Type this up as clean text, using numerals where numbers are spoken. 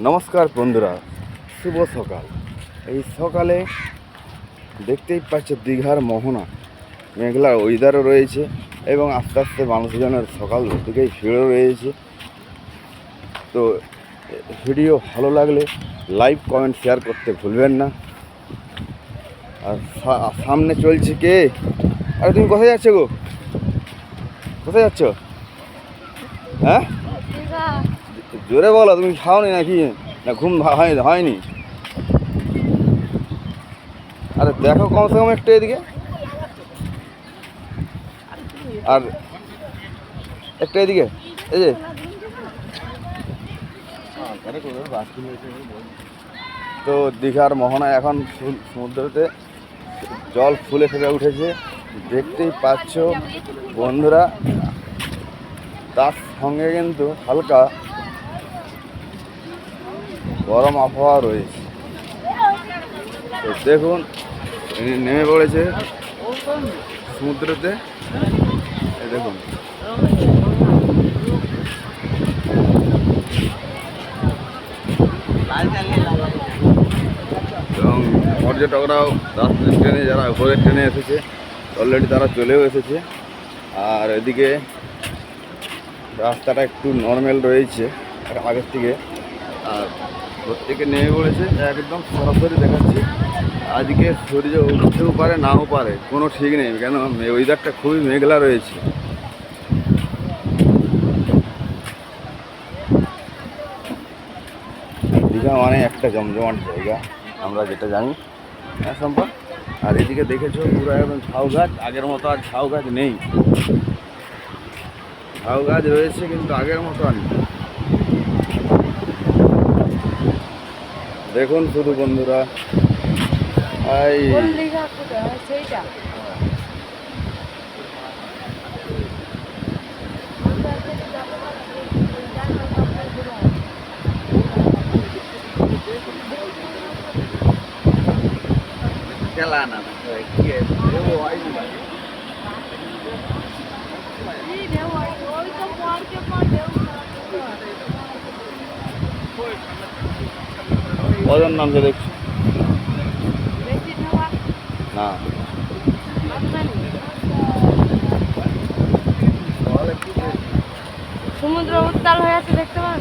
নমস্কার বন্ধুরা, শুভ সকাল। এই সকালে দেখতেই পাচ্ছ দীঘার মোহনা, মেঘলার ওয়েদারও রয়েছে এবং আস্তে আস্তে মানুষজনের সকাল থেকেই ভিড়ও রয়েছে। তো ভিডিও ভালো লাগলে লাইক কমেন্ট শেয়ার করতে ভুলবেন না। আর সামনে চলছে কে? আরে তুমি কোথায় যাচ্ছ গো? কোথায় যাচ্ছ? হ্যাঁ, জোরে বলো, তুমি খাওনি নাকি? না ঘুম হয়নি? আরে দেখো কমসে কম একটু এদিকে, আর একটু এদিকে, এই যে তো দীঘার মোহনায় এখন সমুদ্রতে জল ফুলে ফেপে উঠেছে, দেখতেই পাচ্ছ বন্ধুরা। তার সঙ্গে কিন্তু হালকা গরম আবহাওয়া রয়েছে। তো দেখুন নেমে পড়েছে সমুদ্রতে, এই দেখুন। এবং পর্যটকরাও রাস্তার ট্রেনে, যারা ভোরের ট্রেনে এসেছে অলরেডি তারা চলেও এসেছে। আর এদিকে রাস্তাটা একটু নর্মাল রয়েছে আগের থেকে, আর প্রত্যেকে নেমে পড়েছে একদম সরাসরি দেখাচ্ছি। আজকে সূর্য উঠতেও পারে নাও পারে, কোনো ঠিক নেই, কেন ওয়েদারটা খুবই মেঘলা রয়েছে। দীঘা মানে একটা জমজমাট জায়গা, আমরা যেটা জানি, হ্যাঁ সম্পদ। আর এদিকে দেখেছো পুরো একদম ঝাউ গাছ, আগের মতো আর ঝাউ গাছ নেই। ঝাউ গাছ রয়েছে কিন্তু আগের মতো আর নেই। দেখুন শুধু বন্ধুরা, এই কজন নামছে দেখছি না। সমুদ্র উত্তাল হয়ে আছে, দেখতে পান।